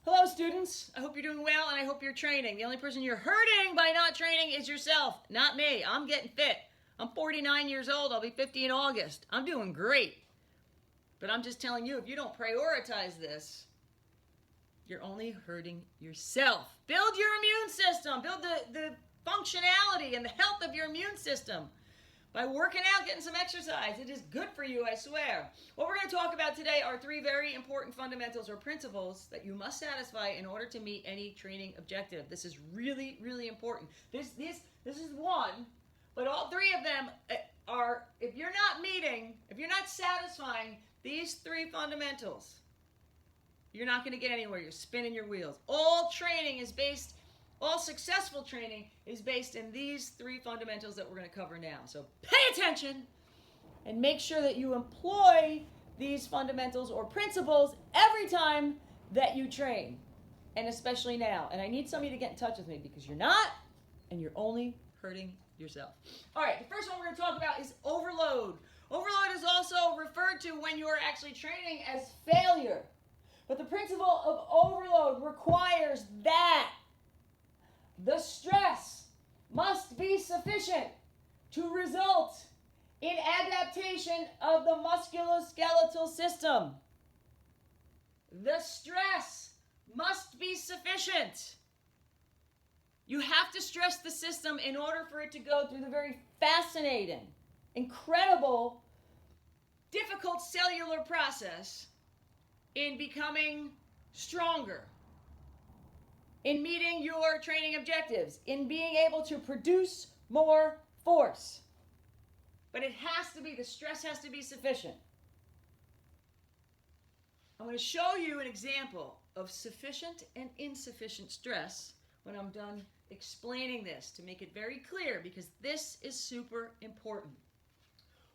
Hello, students. I hope you're doing well and I hope you're training. The only person you're hurting by not training is yourself, not me. I'm getting fit. I'm 49 years old. I'll be 50 in August. I'm doing great. But I'm just telling you, if you don't prioritize this, you're only hurting yourself. Build your immune system. Build the functionality and the health of your immune system by working out, getting some exercise. It is good for you, I swear. What we're going to talk about today are three very important fundamentals or principles that you must satisfy in order to meet any training objective. This is really, really important. This is one, but all three of them are, if you're not satisfying these three fundamentals, you're not going to get anywhere. You're spinning your wheels. All successful training is based in these three fundamentals that we're going to cover now. So pay attention and make sure that you employ these fundamentals or principles every time that you train, and especially now. And I need some of you to get in touch with me because you're not, and you're only hurting yourself. All right, the first one we're going to talk about is overload. Overload is also referred to when you are actually training as failure. But the principle of overload requires that the stress must be sufficient to result in adaptation of the musculoskeletal system. The stress must be sufficient. You have to stress the system in order for it to go through the very fascinating, incredible, difficult cellular process in becoming stronger, in meeting your training objectives, in being able to produce more force. But the stress has to be sufficient. I'm going to show you an example of sufficient and insufficient stress when I'm done explaining this to make it very clear, because this is super important.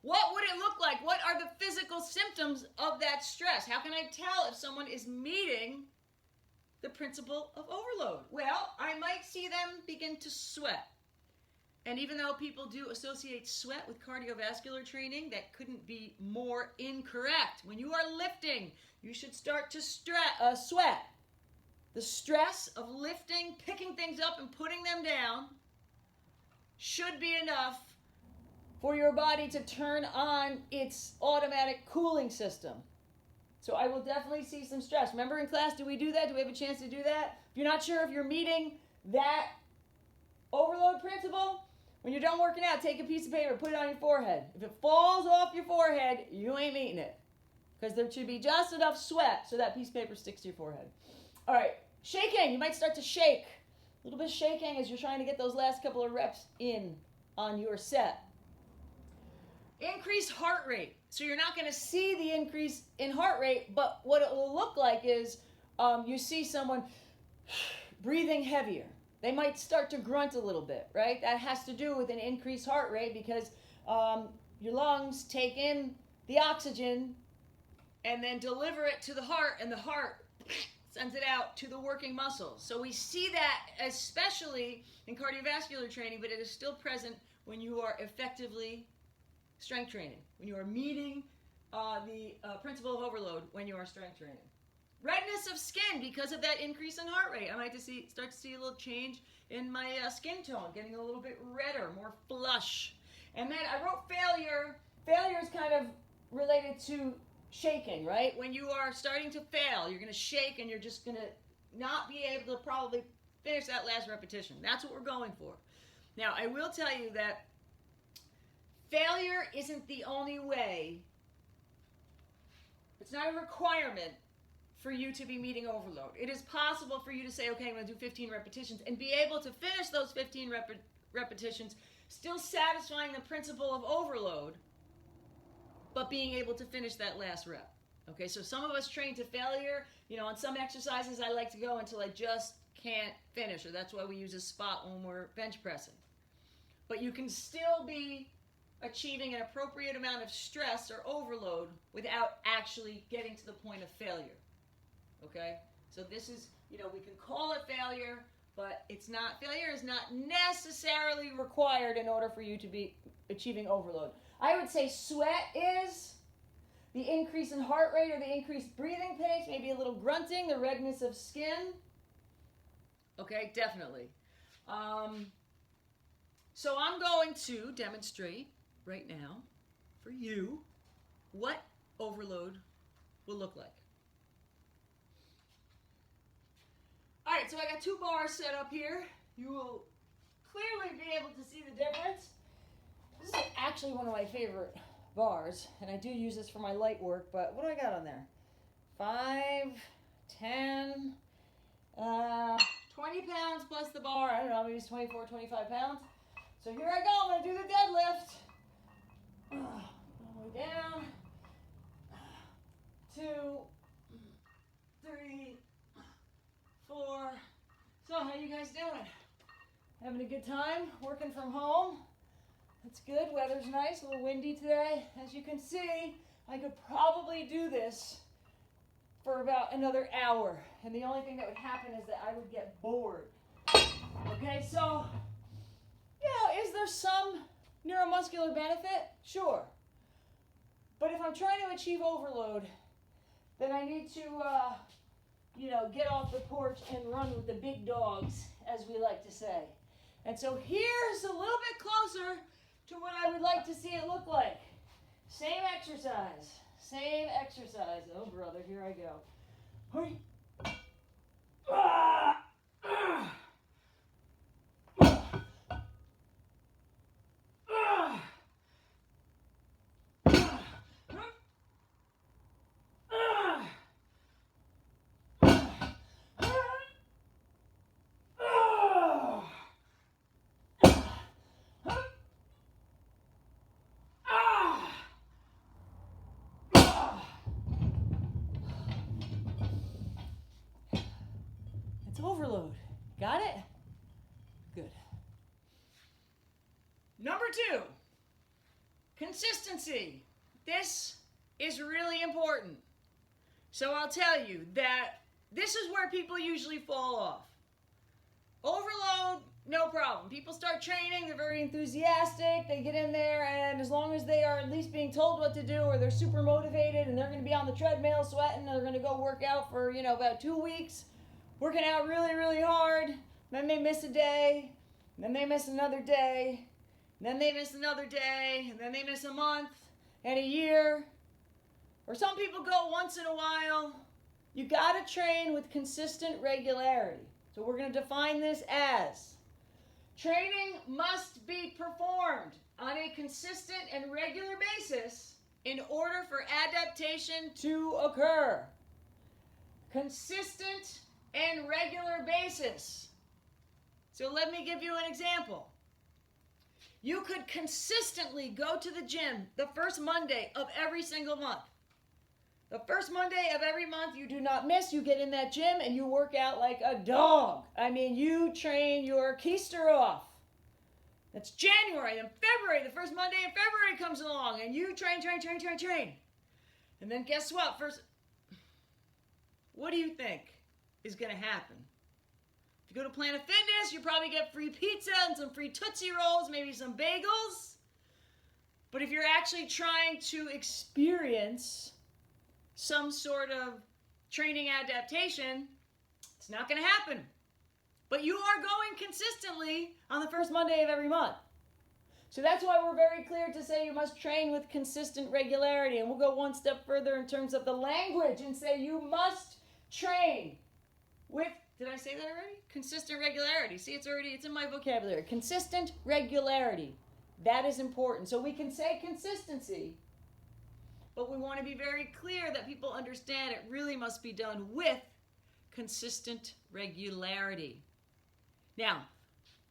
What would it look like? What are the physical symptoms of that stress? How can I tell if someone is meeting the principle of overload? Well, I might see them begin to sweat. And even though people do associate sweat with cardiovascular training, that couldn't be more incorrect. When you are lifting, you should start to sweat. The stress of lifting, picking things up and putting them down should be enough for your body to turn on its automatic cooling system. So I will definitely see some stress. Remember in class, do we do that? Do we have a chance to do that? If you're not sure if you're meeting that overload principle, when you're done working out, take a piece of paper, put it on your forehead. If it falls off your forehead, you ain't meeting it. Because there should be just enough sweat so that piece of paper sticks to your forehead. All right, shaking. You might start to shake. A little bit of shaking as you're trying to get those last couple of reps in on your set. Increased heart rate. So you're not going to see the increase in heart rate, but what it will look like is you see someone breathing heavier. They might start to grunt a little bit, right? That has to do with an increased heart rate because your lungs take in the oxygen and then deliver it to the heart, and the heart sends it out to the working muscles. So we see that especially in cardiovascular training, but it is still present when you are effectively strength training, when you are meeting the principle of overload when you are strength training. Redness of skin because of that increase in heart rate. I might start to see a little change in my skin tone, getting a little bit redder, more flush. And then I wrote failure. Failure is kind of related to shaking, right? When you are starting to fail, you're going to shake and you're just going to not be able to probably finish that last repetition. That's what we're going for. Now, I will tell you that failure isn't the only way. It's not a requirement for you to be meeting overload. It is possible for you to say, okay, I'm going to do 15 repetitions and be able to finish those 15 repetitions, still satisfying the principle of overload, but being able to finish that last rep. Okay, so some of us train to failure. On some exercises I like to go until I just can't finish, or that's why we use a spot when we're bench pressing. But you can still be achieving an appropriate amount of stress or overload without actually getting to the point of failure. Okay? So this is, we can call it failure, but failure is not necessarily required in order for you to be achieving overload. I would say sweat is, the increase in heart rate or the increased breathing pace, maybe a little grunting, the redness of skin. Okay, definitely. So I'm going to demonstrate right now for you what overload will look like. All right, so I got 2 bars set up here. You will clearly be able to see the difference. This is actually one of my favorite bars, and I do use this for my light work, but what do I got on there? 5, 10, 20 pounds plus the bar. I don't know, maybe it's 24, 25 pounds. So here I go, I'm gonna do the deadlift. All the way down. 2, 3, 4. So how you guys doing? Having a good time? Working from home? That's good. Weather's nice, a little windy today. As you can see, I could probably do this for about another hour. And the only thing that would happen is that I would get bored. Okay, so, is there some neuromuscular benefit? Sure. But if I'm trying to achieve overload, then I need to, get off the porch and run with the big dogs, as we like to say. And so here's a little bit closer to what I would like to see it look like. Same exercise. Same exercise. Oh, brother, here I go. Hurry. It's overload. Got it? Good. Number 2, consistency. This is really important. So I'll tell you that this is where people usually fall off. Overload, no problem. People start training, they're very enthusiastic, they get in there, and as long as they are at least being told what to do, or they're super motivated and they're going to be on the treadmill sweating, they're going to go work out for, about 2 weeks, working out really, really hard, then they miss a day, then they miss another day, then they miss another day, and then they miss a month and a year. Or some people go once in a while. You got to train with consistent regularity. So we're going to define this as training must be performed on a consistent and regular basis in order for adaptation to occur. Consistent and regular basis. So let me give you an example. You could consistently go to the gym the first Monday of every single month. The first Monday of every month, you do not miss. You get in that gym and you work out like a dog. I mean, you train your keister off. That's January. Then February, the first Monday in February comes along and you train. And then guess what? What do you think is going to happen? If you go to Planet Fitness, you probably get free pizza and some free Tootsie Rolls, maybe some bagels. But if you're actually trying to experience some sort of training adaptation, it's not going to happen. But you are going consistently on the first Monday of every month. So that's why we're very clear to say you must train with consistent regularity. And we'll go one step further in terms of the language and say you must train with, did I say that already? Consistent regularity. See, it's in my vocabulary. Consistent regularity. That is important. So we can say consistency, but we want to be very clear that people understand it really must be done with consistent regularity. Now,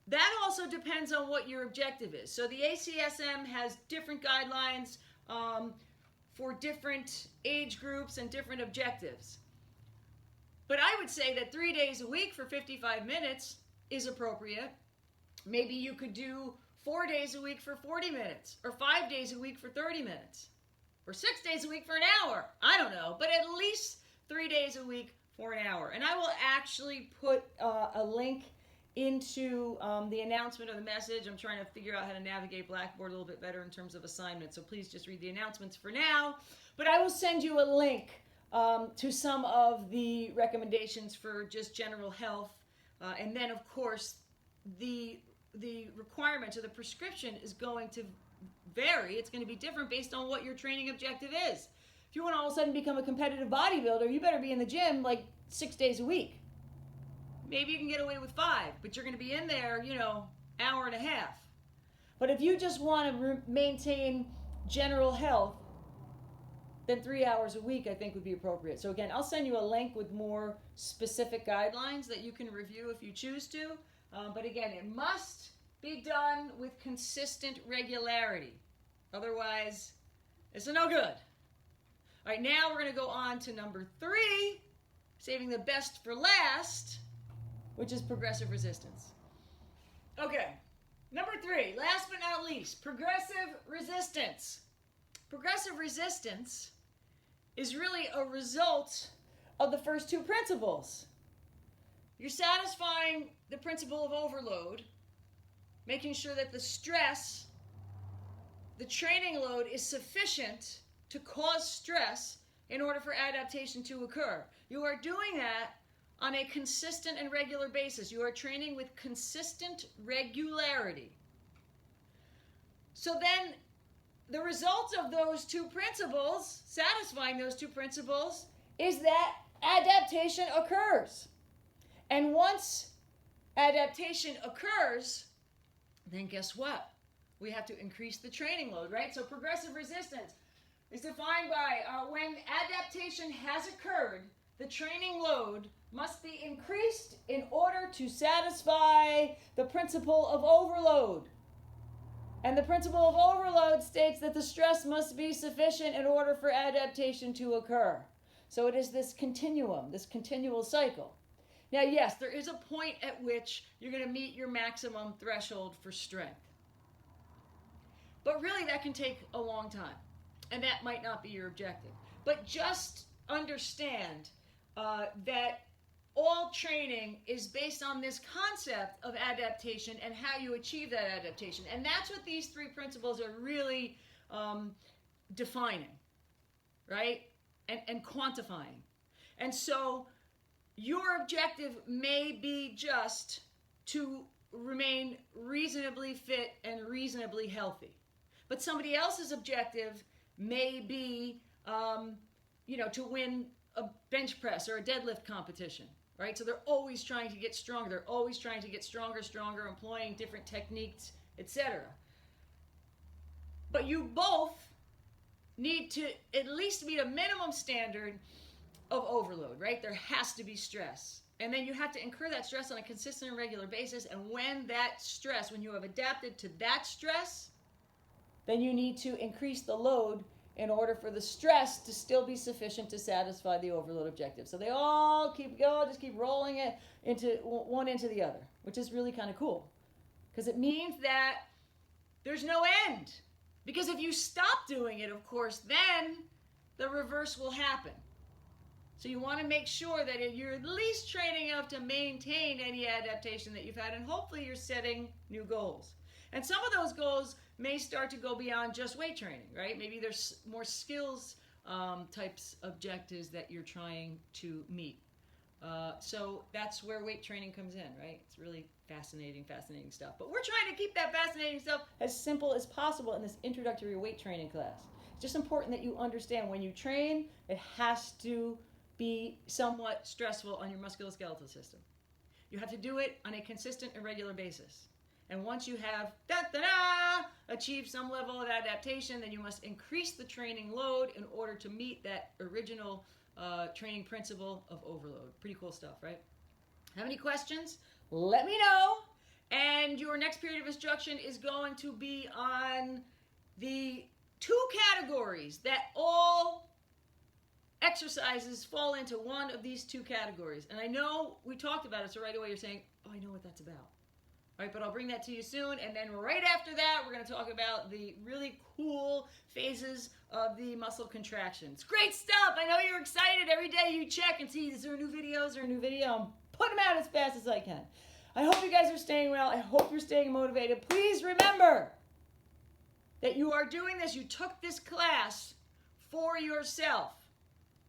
that also depends on what your objective is. So the ACSM has different guidelines for different age groups and different objectives. But I would say that 3 days a week for 55 minutes is appropriate. Maybe you could do 4 days a week for 40 minutes, or 5 days a week for 30 minutes. Or 6 days a week for an hour. I don't know, but at least 3 days a week for an hour. And I will actually put a link into the announcement of the message. I'm trying to figure out how to navigate Blackboard a little bit better in terms of assignments, so please just read the announcements for now. But I will send you a link to some of the recommendations for just general health. And then, of course, the requirement or the prescription is going to vary. It's going to be different based on what your training objective is. If you want to all of a sudden become a competitive bodybuilder, you better be in the gym like 6 days a week. Maybe you can get away with 5, but you're going to be in there, hour and a half. But if you just want to maintain general health, then 3 hours a week I think would be appropriate. So again, I'll send you a link with more specific guidelines that you can review if you choose to. But again, it must be done with consistent regularity. Otherwise, it's a no good. All right, now we're going to go on to number 3, saving the best for last, which is progressive resistance. Okay, number 3, last but not least, progressive resistance. Progressive resistance is really a result of the first 2 principles. You're satisfying the principle of overload, making sure that the stress, the training load is sufficient to cause stress in order for adaptation to occur. You are doing that on a consistent and regular basis. You are training with consistent regularity. So then the result of those 2 principles, satisfying those 2 principles, is that adaptation occurs. And once adaptation occurs, then guess what? We have to increase the training load, right? So progressive resistance is defined by when adaptation has occurred, the training load must be increased in order to satisfy the principle of overload. And the principle of overload states that the stress must be sufficient in order for adaptation to occur. So it is this continuum, this continual cycle. Now, yes, there is a point at which you're going to meet your maximum threshold for strength. But really, that can take a long time. And that might not be your objective. But just understand that all training is based on this concept of adaptation and how you achieve that adaptation. And that's what these 3 principles are really defining, right? And quantifying. And so your objective may be just to remain reasonably fit and reasonably healthy. But somebody else's objective may be, to win a bench press or a deadlift competition, right? So they're always trying to get stronger. They're always trying to get stronger, employing different techniques, etc. But you both need to at least meet a minimum standard of overload, right? There has to be stress. And then you have to incur that stress on a consistent and regular basis. And when you have adapted to that stress, then you need to increase the load in order for the stress to still be sufficient to satisfy the overload objective. So they all keep going, just keep rolling it into the other, which is really kind of cool. Because it means that there's no end. Because if you stop doing it, of course, then the reverse will happen. So you want to make sure that you're at least training enough to maintain any adaptation that you've had, and hopefully you're setting new goals. And some of those goals may start to go beyond just weight training, right? Maybe there's more skills types objectives that you're trying to meet. So that's where weight training comes in, right? It's really fascinating stuff. But we're trying to keep that fascinating stuff as simple as possible in this introductory weight training class. It's just important that you understand when you train, it has to be somewhat stressful on your musculoskeletal system. You have to do it on a consistent and regular basis. And once you have achieved some level of adaptation, then you must increase the training load in order to meet that original training principle of overload. Pretty cool stuff, right? Have any questions? Let me know. And your next period of instruction is going to be on the 2 categories that all exercises fall into one of these 2 categories. And I know we talked about it, so right away you're saying, oh, I know what that's about. All right, but I'll bring that to you soon. And then right after that, we're going to talk about the really cool phases of the muscle contractions. Great stuff. I know you're excited. Every day you check and see, is there a new video? Is there a new video? I'm putting them out as fast as I can. I hope you guys are staying well. I hope you're staying motivated. Please remember that you are doing this. You took this class for yourself.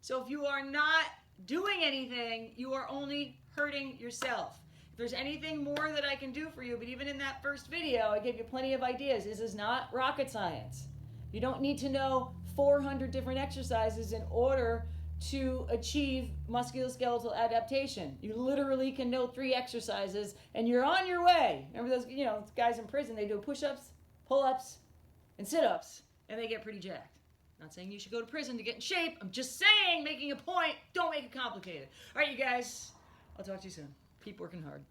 So if you are not doing anything, you are only hurting yourself. If there's anything more that I can do for you, but even in that first video, I gave you plenty of ideas. This is not rocket science. You don't need to know 400 different exercises in order to achieve musculoskeletal adaptation. You literally can know 3 exercises and you're on your way. Remember those, guys in prison, they do push-ups, pull-ups, and sit-ups, and they get pretty jacked. Not saying you should go to prison to get in shape. I'm just saying, making a point, don't make it complicated. All right, you guys, I'll talk to you soon. Keep working hard.